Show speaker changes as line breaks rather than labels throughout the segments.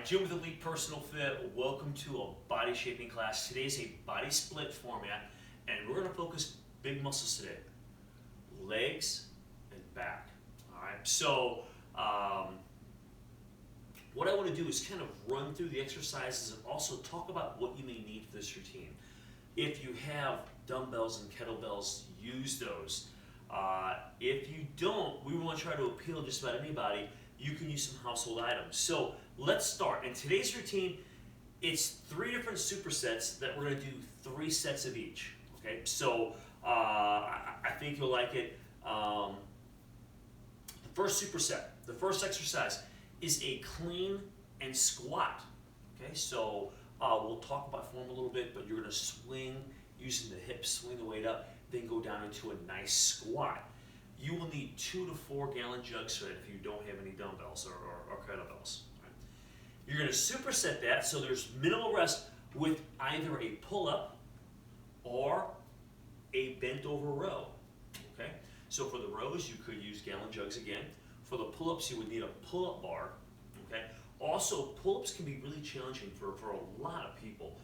Jim with Elite Personal Fit. Welcome to a body shaping class. Today's a body split format, and we're going to focus big muscles today. Legs and back. All right. So what I want to do is kind of run through the exercises and also talk about what you may need for this routine. If you have dumbbells and kettlebells, use those. If you don't, we want to try to appeal to just about anybody. You can use some household items. So let's start. In today's routine, it's 3 different supersets that we're going to do 3 sets of each. Okay, so I think you'll like it. The first superset, the first exercise is a clean and squat. Okay, so we'll talk about form a little bit, but you're going to swing using the hips, swing the weight up, then go down into a nice squat. You will need 2 to 4 gallon jugs for it if you don't have any dumbbells or kettlebells. Right? You're going to superset that so there's minimal rest with either a pull-up or a bent over row. Okay? So for the rows, you could use gallon jugs again. For the pull-ups, you would need a pull-up bar. Okay? Also, pull-ups can be really challenging for a lot of people.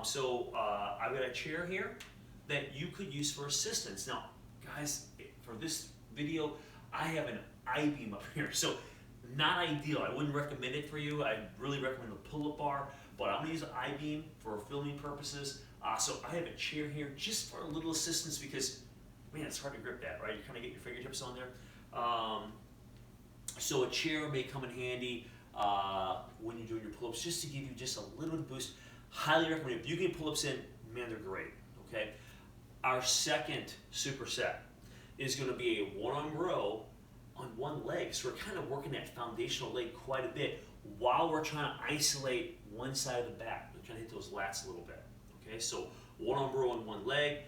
So I've got a chair here that you could use for assistance. Now, guys, for this video, I have an I-beam up here, so not ideal. I wouldn't recommend it for you. I really recommend a pull-up bar, but I'm gonna use an I-beam for filming purposes. So I have a chair here just for a little assistance because, man, it's hard to grip that, right? You kind of get your fingertips on there. So a chair may come in handy when you're doing your pull-ups, just to give you just a little bit of boost. Highly recommend. If you get pull-ups in, man, they're great. Okay. Our second superset is going to be a one-arm row on one leg. So we're kind of working that foundational leg quite a bit while we're trying to isolate one side of the back. We're trying to hit those lats a little bit. Okay, so one-arm row on one leg.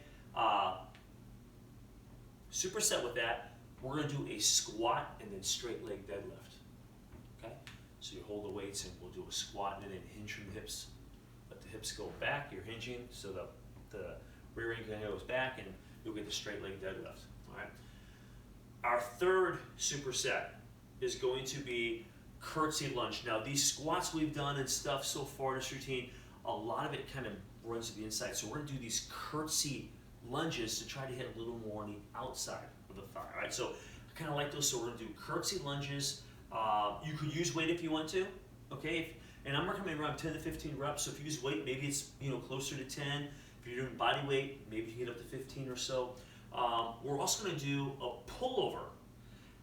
Superset with that, we're going to do a squat and then straight leg deadlift. Okay, so you hold the weights and we'll do a squat and then hinge from the hips. Let the hips go back. You're hinging so the rear end kind of goes back and you'll get the straight leg deadlift. All right. Our third superset is going to be curtsy lunge. Now these squats we've done and stuff so far in this routine, a lot of it kind of runs to the inside. So we're going to do these curtsy lunges to try to hit a little more on the outside of the thigh. All right. So I kind of like those. So we're going to do curtsy lunges. You could use weight if you want to. Okay. And I'm recommending around 10 to 15 reps. So if you use weight, maybe it's closer to 10. If you're doing body weight, maybe you can get up to 15 or so. We're also going to do a pullover.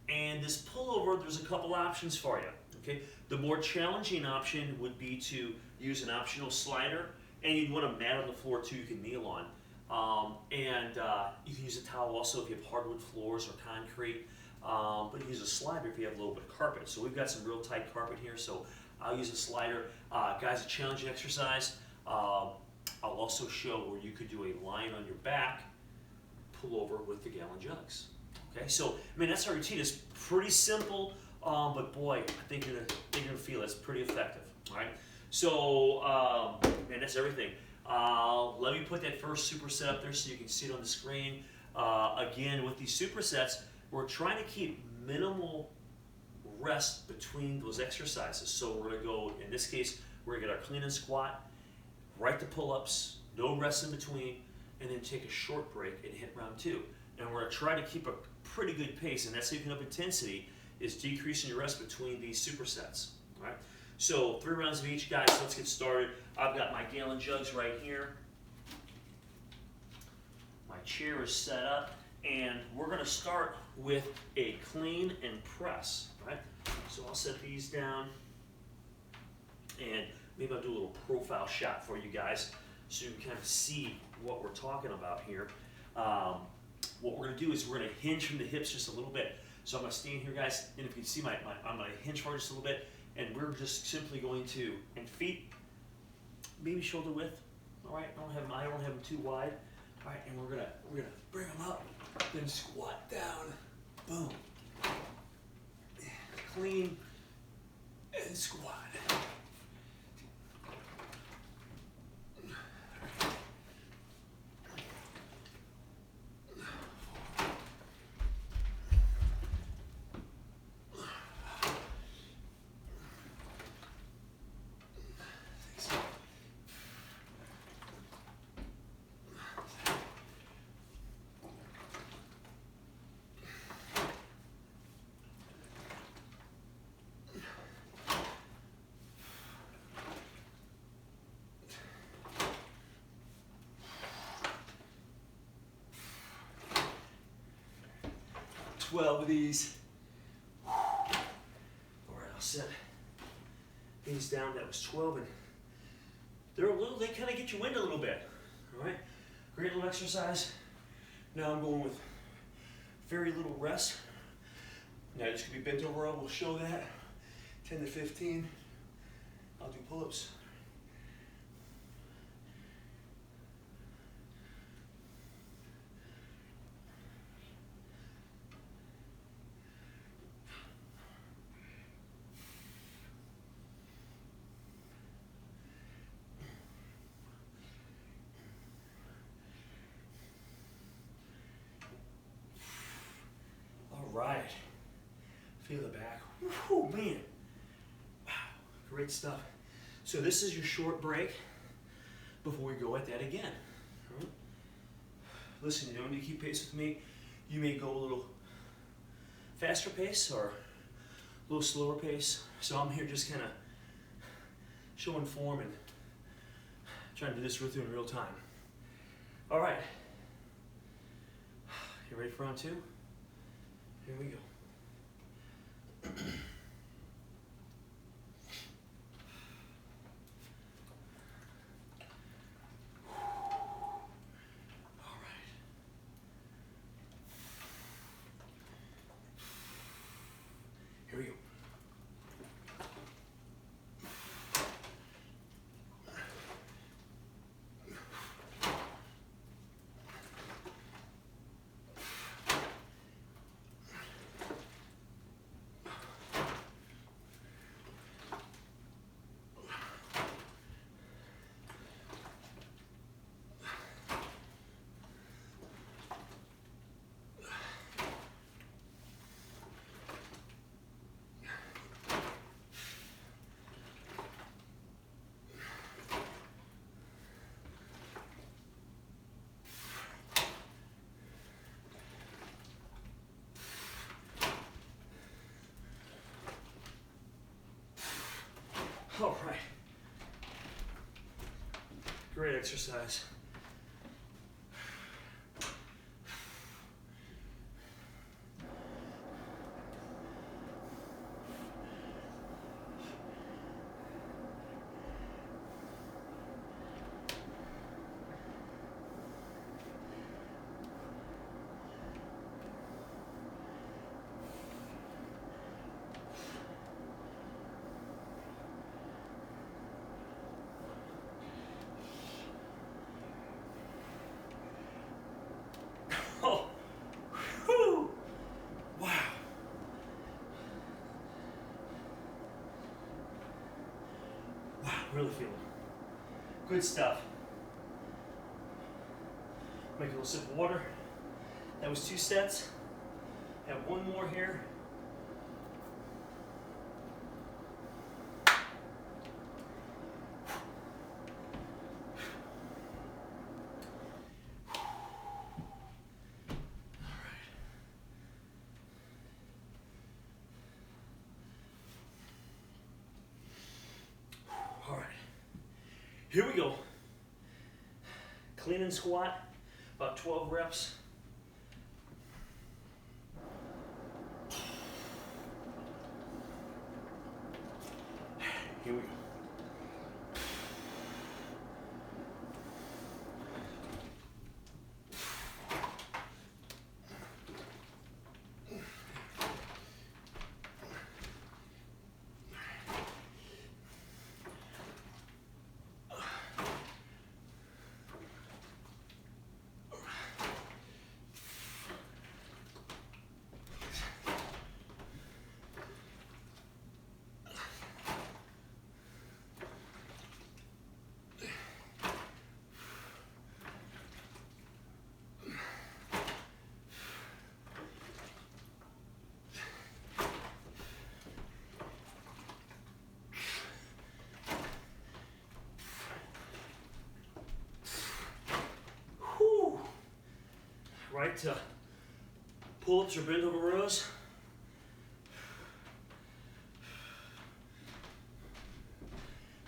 And this pullover, there's a couple options for you. Okay, the more challenging option would be to use an optional slider, and you'd want a mat on the floor too you can kneel on. You can use a towel also if you have hardwood floors or concrete. But you can use a slider if you have a little bit of carpet. So we've got some real tight carpet here, so I'll use a slider. Guys, a challenging exercise. I'll also show where you could do a line on your back, pull over with the gallon jugs. Okay, so I mean that's our routine. It's pretty simple, but boy, I think you're gonna feel it's pretty effective. All right, so man, that's everything. Let me put that first superset up there so you can see it on the screen. Again, with these supersets, we're trying to keep minimal rest between those exercises. So we're gonna go, in this case, we're gonna get our clean and squat. Right to pull-ups, no rest in between, and then take a short break and hit round 2. And we're going to try to keep a pretty good pace, and that's saving up intensity, is decreasing your rest between these supersets. All right? So 3 rounds of each, guys. Let's get started. I've got my gallon jugs right here. My chair is set up, and we're going to start with a clean and press. Right? So I'll set these down, and maybe I'll do a little profile shot for you guys so you can kind of see what we're talking about here. What we're going to do is we're going to hinge from the hips just a little bit. So I'm going to stand here, guys, and if you can see I'm going to hinge forward just a little bit, and we're just simply going to, and feet, maybe shoulder width. All right, I don't have them too wide. All right, and we're gonna bring them up, then squat down, boom, clean, and squat. 12 of these. All right, I'll set these down. That was 12, and they kind of get you wind a little bit. All right, great little exercise. Now I'm going with very little rest. Now this could be bent over. We'll show that. 10 to 15. I'll do pull-ups. Right. Feel the back. Whew, man. Wow. Great stuff. So this is your short break before we go at that again. Right. Listen, you don't need to keep pace with me. You may go a little faster pace or a little slower pace. So I'm here just kind of showing form and trying to do this with you in real time. All right. You ready for round two? Here we go. All right. Here we go. All right. Great exercise. Oh, whew. Wow. Wow, really feeling it. Good stuff. Make a little sip of water. That was 2 sets. Have one more here. Here we go. Clean and squat, about 12 reps. Here we go. Right to pull-ups or bend over rows.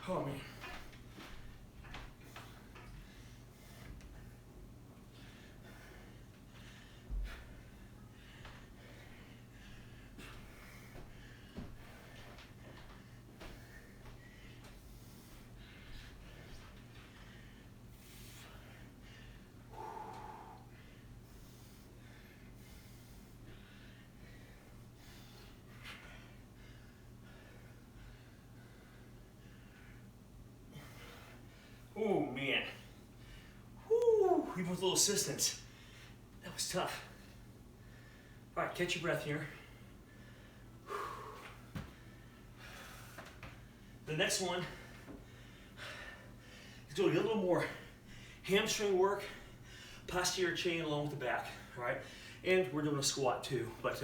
Oh man. with a little assistance. That was tough. All right, catch your breath here. The next one is doing a little more hamstring work, posterior chain along with the back, all right? And we're doing a squat too, but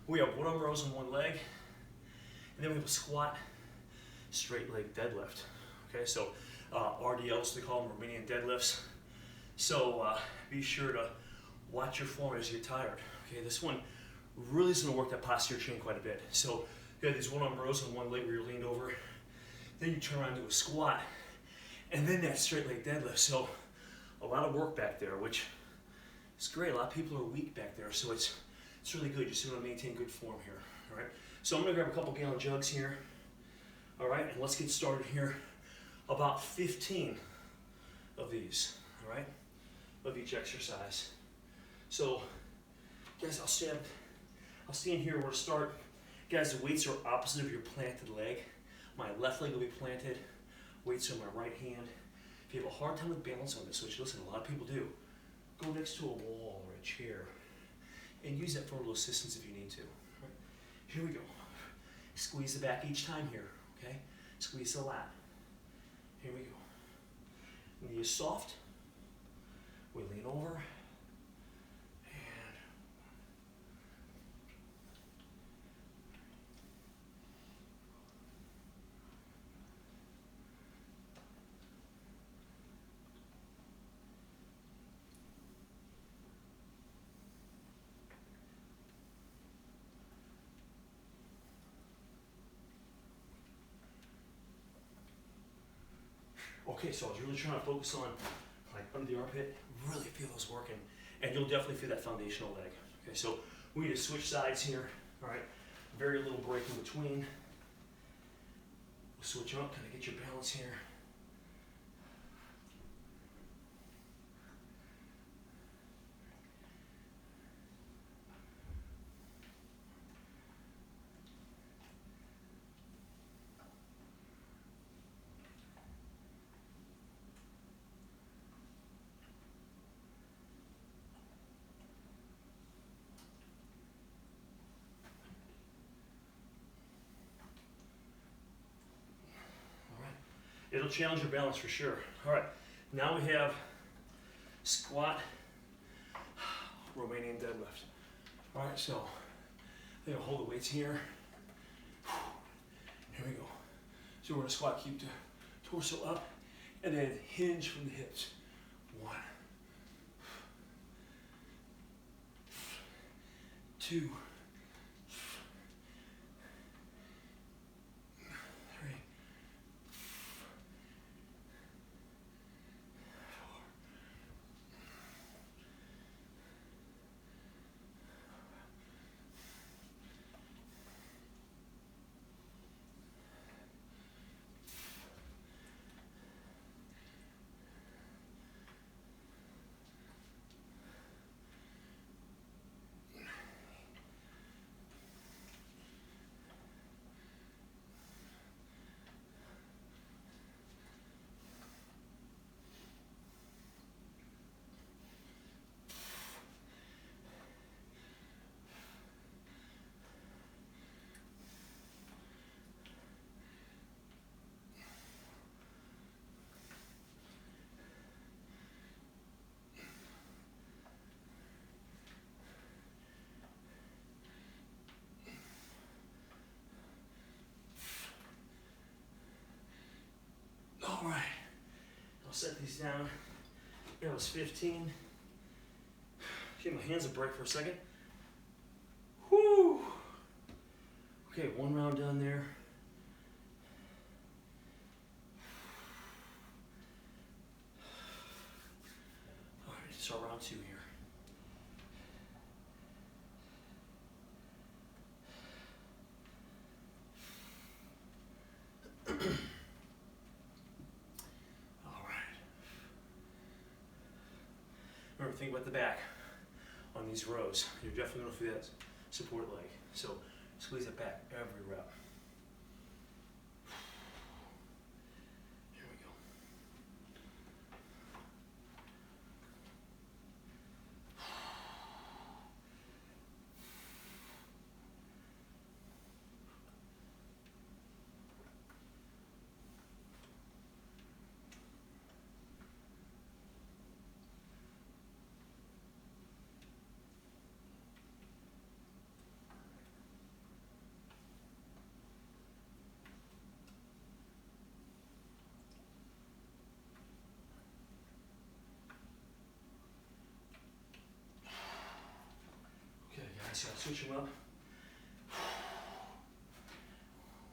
we have one arm rows on one leg, and then we have a squat, straight leg deadlift, okay? So RDLs, they call them Romanian Deadlifts. So be sure to watch your form as you get tired, okay? This one really is gonna work that posterior chain quite a bit. So you have these one arm rows on one leg where you're leaned over, then you turn around and do a squat, and then that straight leg deadlift. So a lot of work back there, which is great. A lot of people are weak back there, so it's really good. You just want to maintain good form here, all right? So I'm gonna grab a couple gallon jugs here, all right? And let's get started here. About 15 of these, all right? Of each exercise. So, guys, I'll stand here where to start. Guys, the weights are opposite of your planted leg. My left leg will be planted, weights on my right hand. If you have a hard time with balance on this, which listen, a lot of people do, go next to a wall or a chair and use that for a little assistance if you need to. Right. Here we go. Squeeze the back each time here, okay? Squeeze the lat. Here we go. Knee is soft. We lean over. Okay, so I was really trying to focus on like under the armpit, really feel those working, and you'll definitely feel that foundational leg. Okay, so we need to switch sides here, all right? Very little break in between. We'll switch up, kind of get your balance here. It'll challenge your balance for sure. All right, now we have squat, Romanian deadlift. All right, so I'm gonna hold the weights here. Here we go. So we're gonna squat, keep the torso up, and then hinge from the hips. 1, 2, 3. All right, I'll set these down. That was 15. Give my hands a break for a second. Whoo! Okay, one round done there. All right, start round 2 here. Remember, think about the back on these rows. You're definitely going to feel that support leg. So squeeze it back every rep. Here we go. So switch them up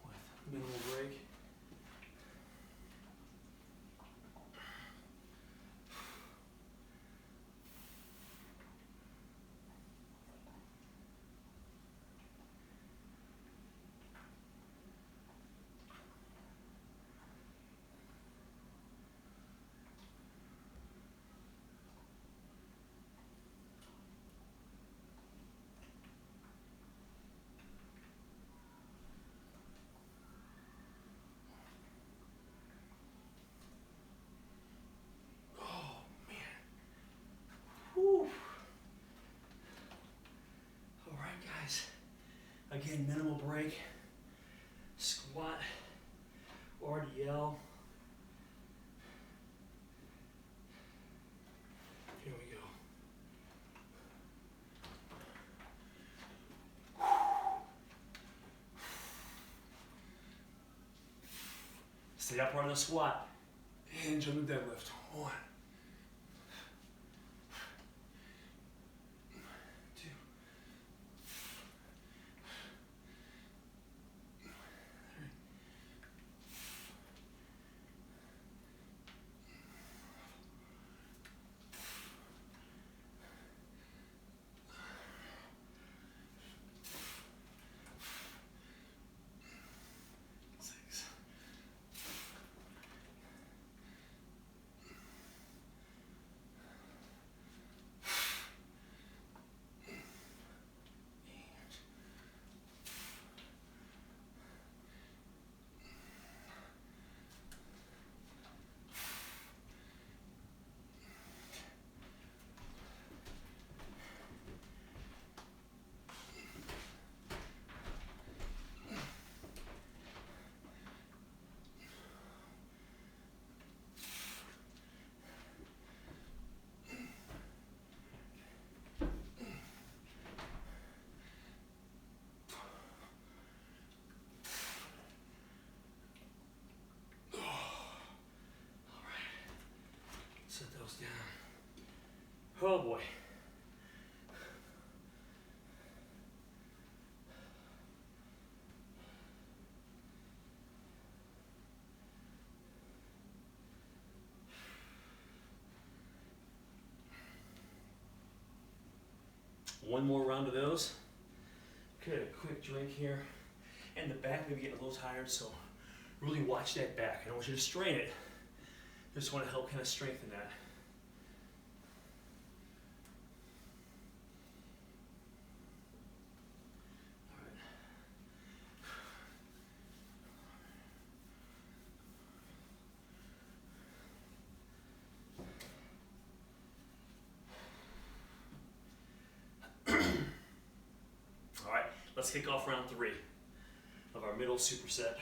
with minimal break. Whew. All right, guys. Again, minimal break, squat, RDL. Here we go. Stay upright on the squat. Hinge on the deadlift. 1, 2, 3. Set those down. Oh boy. One more round of those. Okay, a quick drink here. And the back may be getting a little tired, so really watch that back. I don't want you to strain it. Just want to help kind of strengthen that. All right, let's kick off round 3 of our middle superset.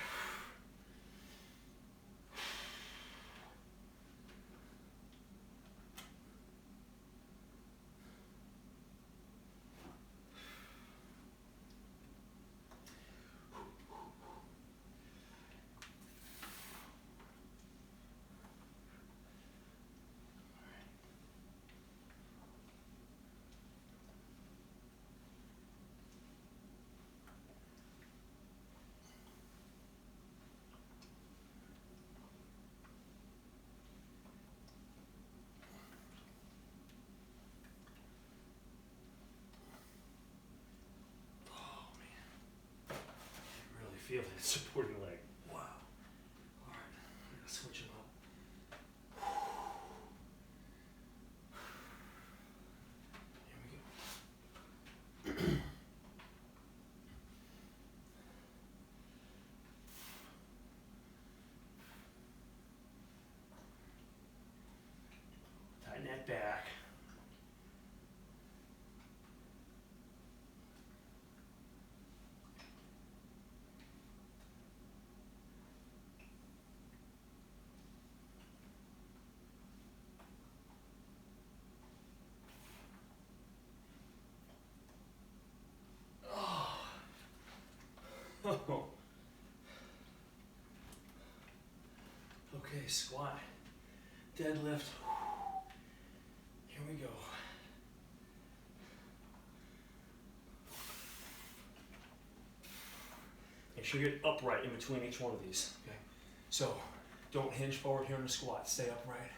Feel that supporting leg. Wow. All right, I'm gonna switch them up. Here we go. Tighten that back. Oh. Okay, squat, deadlift. Here we go. Make sure you get upright in between each one of these. Okay. So don't hinge forward here in the squat. Stay upright.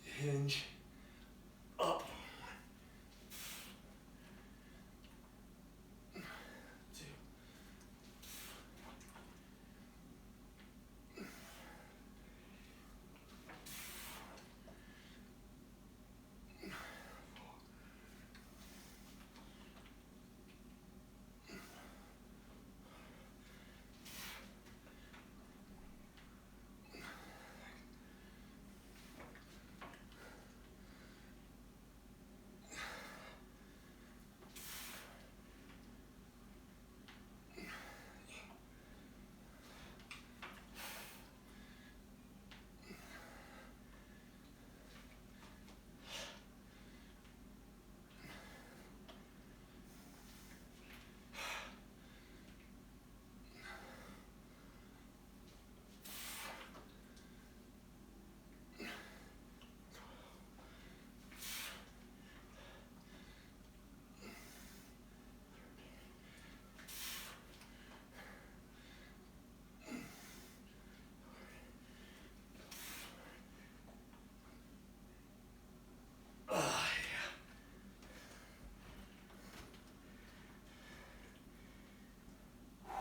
Hinge up. 1, 2.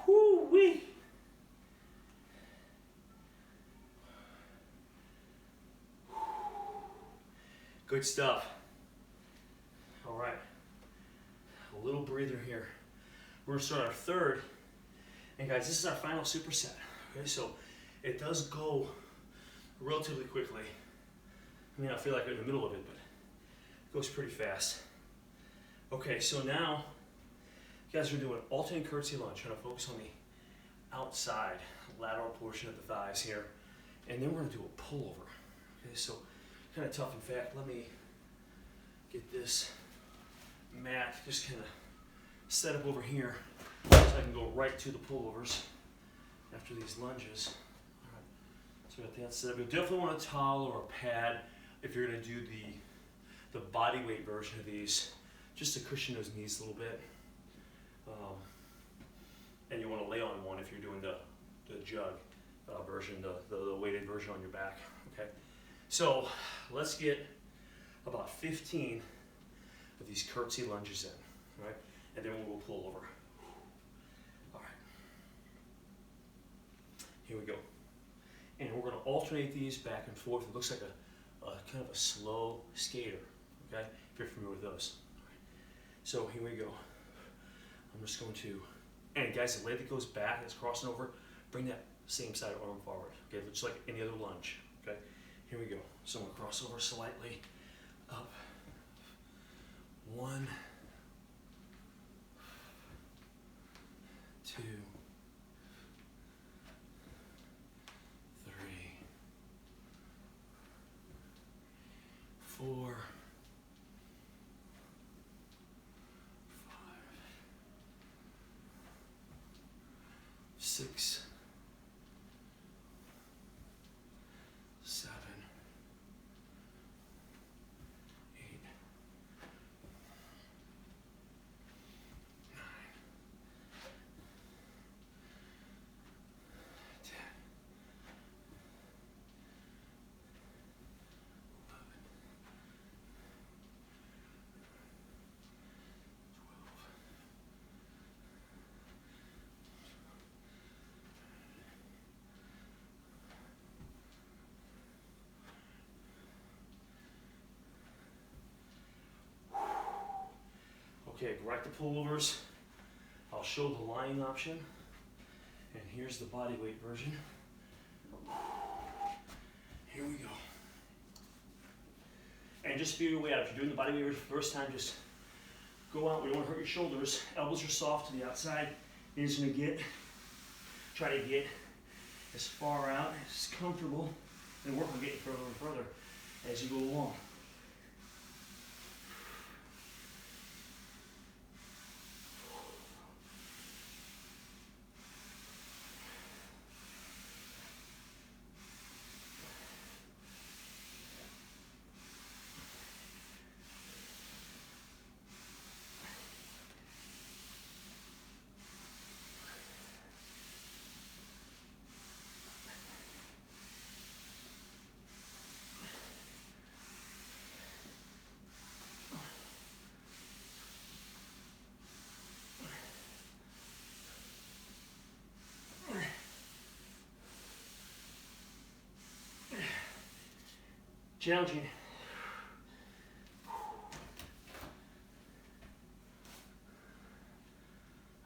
Woo-wee. Good stuff. All right, a little breather here. We're gonna start our third, and guys, this is our final superset. Okay, so it does go relatively quickly. I mean, I feel like I'm in the middle of it, but it goes pretty fast. Okay, so now, you guys are doing an alternate curtsy lunge, trying to focus on the outside lateral portion of the thighs here, and then we're gonna do a pullover. Okay, so kind of tough. In fact, let me get this mat just kind of set up over here so I can go right to the pullovers after these lunges. All right, so we got that set up. You'll definitely want a towel or a pad if you're going to do the body weight version of these, just to cushion those knees a little bit. And you want to lay on one if you're doing the jug version, the weighted version on your back. Okay, so let's get about 15 of these curtsy lunges in, right? And then we'll pull over. All right, here we go. And we're going to alternate these back and forth. It looks like a kind of a slow skater, okay? If you're familiar with those. All right. So here we go. I'm just going to, and guys, the leg that goes back, that's crossing over, bring that same side arm forward, okay? Just like any other lunge, okay? Here we go. So I'm going to cross over slightly, up. 1, 2, 3, 4, 5, 6, 7, 8, 9, 10, 11, 12. Okay, right to pullovers. I'll show the lying option, and here's the body weight version. Here we go. And just feel your way out. If you're doing the body weight version for the first time, just go out. We don't want to hurt your shoulders. Elbows are soft to the outside. You're just going to try to get as far out as comfortable, and work on getting further and further as you go along. Challenging. All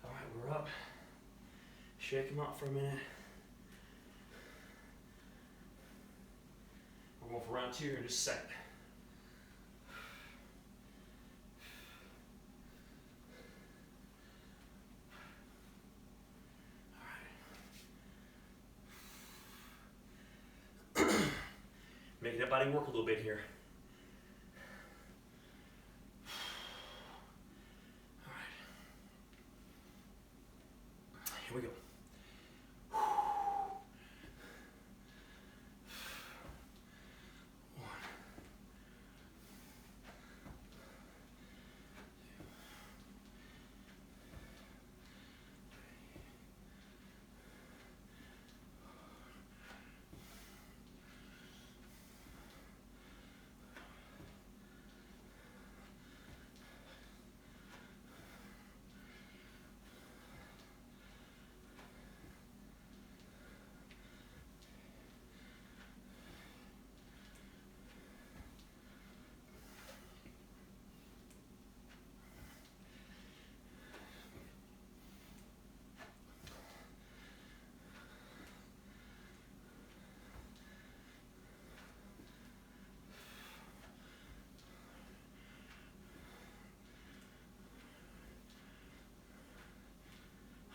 right, we're up. Shake them out for a minute. We're going for round 2 here in just a second. Making that body work a little bit here. All right. Here we go.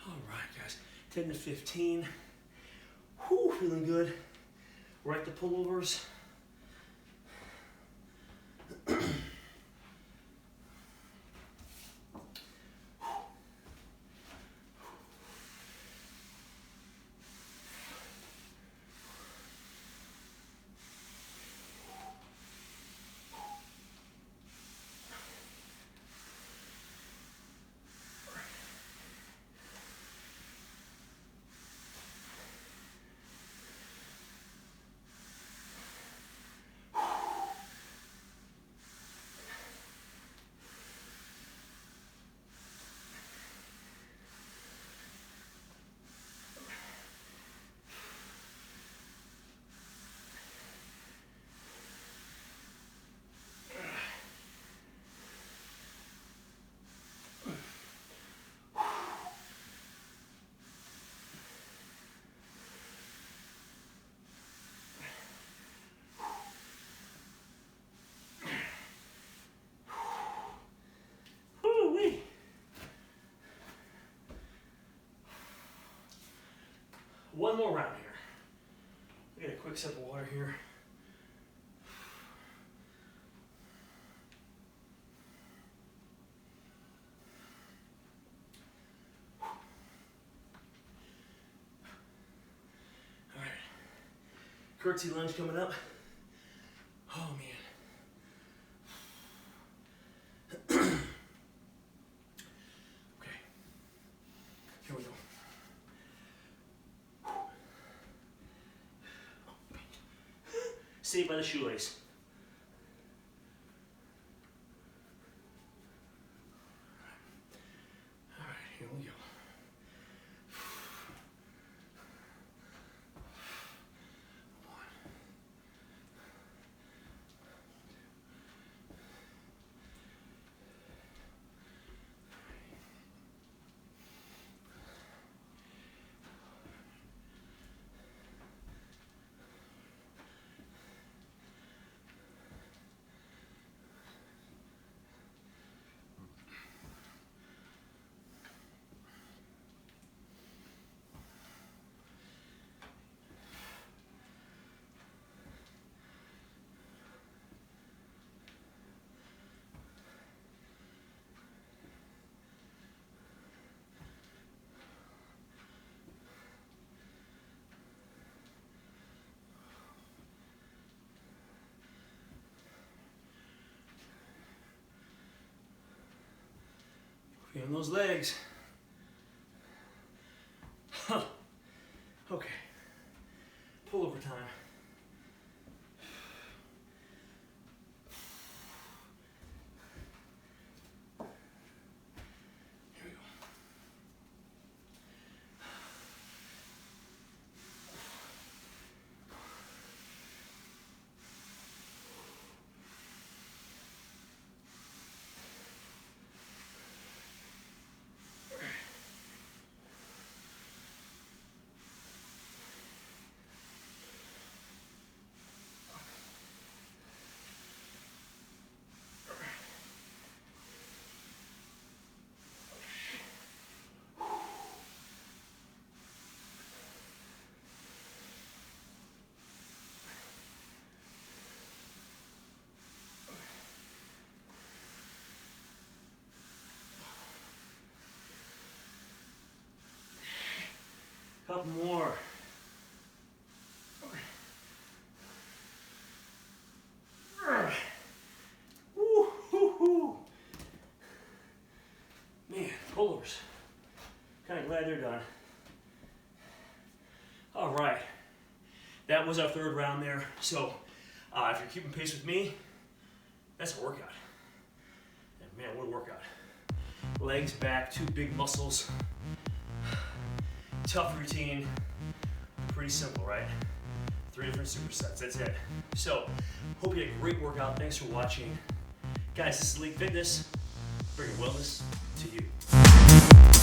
All right, guys, 10 to 15. Whew, feeling good. Right to pullovers. One more round here. Get a quick sip of water here. All right. Curtsy lunge coming up. Oh man. Okay. Here we go. Saved by the shoelace. All right, here we go. Feeling those legs. Huh. Okay. Pull over time. Here we go. pullovers. Kind of glad they're done. All right, that was our third round there. So if you're keeping pace with me, that's a workout. And man, what a workout. Legs back, 2 big muscles. Tough routine, pretty simple, right? 3 different supersets, that's it. So, hope you had a great workout. Thanks for watching. Guys, this is Elite Fitness, bringing wellness to you.